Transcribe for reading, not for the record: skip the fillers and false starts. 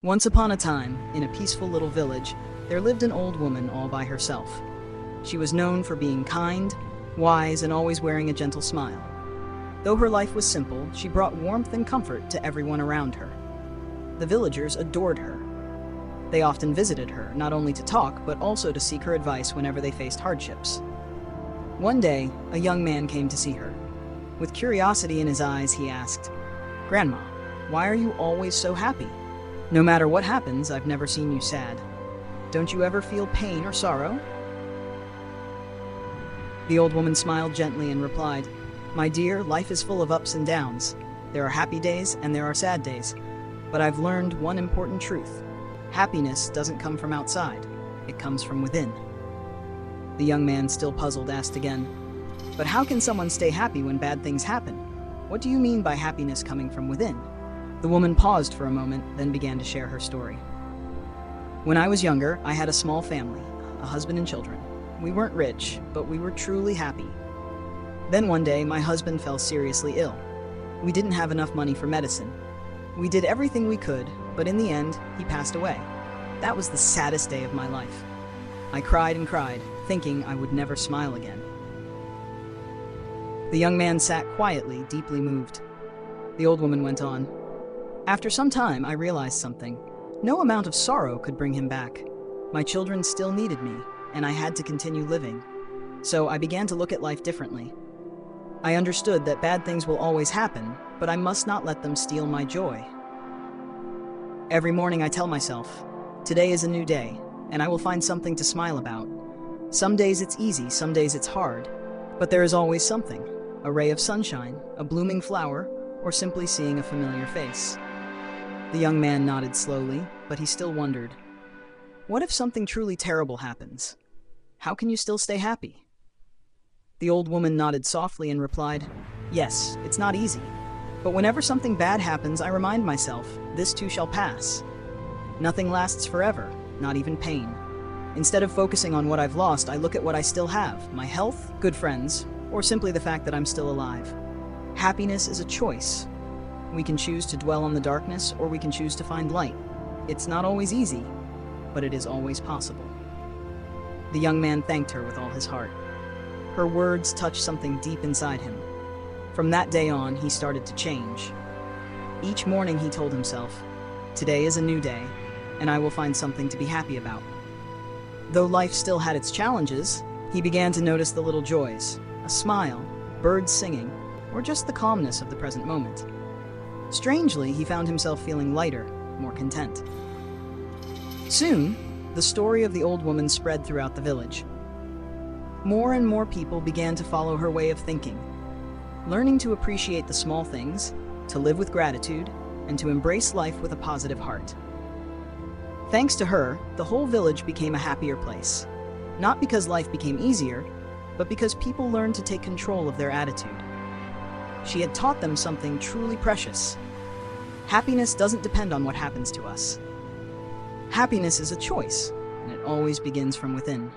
Once upon a time, in a peaceful little village, there lived an old woman all by herself. She was known for being kind, wise, and always wearing a gentle smile. Though her life was simple, she brought warmth and comfort to everyone around her. The villagers adored her. They often visited her, not only to talk, but also to seek her advice whenever they faced hardships. One day, a young man came to see her. With curiosity in his eyes, he asked, "Grandma, why are you always so happy? No matter what happens, I've never seen you sad. Don't you ever feel pain or sorrow?" The old woman smiled gently and replied, "My dear, life is full of ups and downs. There are happy days and there are sad days. But I've learned one important truth. Happiness doesn't come from outside. It comes from within." The young man, still puzzled, asked again, "But how can someone stay happy when bad things happen? What do you mean by happiness coming from within?" The woman paused for a moment, then began to share her story. "When I was younger, I had a small family, a husband and children. We weren't rich, but we were truly happy. Then one day, my husband fell seriously ill. We didn't have enough money for medicine. We did everything we could, but in the end, he passed away. That was the saddest day of my life. I cried and cried, thinking I would never smile again." The young man sat quietly, deeply moved. The old woman went on, "After some time, I realized something. No amount of sorrow could bring him back. My children still needed me, and I had to continue living. So I began to look at life differently. I understood that bad things will always happen, but I must not let them steal my joy. Every morning I tell myself, today is a new day, and I will find something to smile about. Some days it's easy, some days it's hard, but there is always something, a ray of sunshine, a blooming flower, or simply seeing a familiar face." The young man nodded slowly, but he still wondered, "What if something truly terrible happens? How can you still stay happy?" The old woman nodded softly and replied, "Yes, it's not easy. But whenever something bad happens, I remind myself, this too shall pass. Nothing lasts forever, not even pain. Instead of focusing on what I've lost, I look at what I still have, my health, good friends, or simply the fact that I'm still alive. Happiness is a choice. We can choose to dwell on the darkness, or we can choose to find light. It's not always easy, but it is always possible." The young man thanked her with all his heart. Her words touched something deep inside him. From that day on, he started to change. Each morning he told himself, "Today is a new day, and I will find something to be happy about." Though life still had its challenges, he began to notice the little joys, a smile, birds singing, or just the calmness of the present moment. Strangely, he found himself feeling lighter, more content. Soon, the story of the old woman spread throughout the village. More and more people began to follow her way of thinking, learning to appreciate the small things, to live with gratitude, and to embrace life with a positive heart. Thanks to her, the whole village became a happier place. Not because life became easier, but because people learned to take control of their attitude. She had taught them something truly precious. Happiness doesn't depend on what happens to us. Happiness is a choice, and it always begins from within.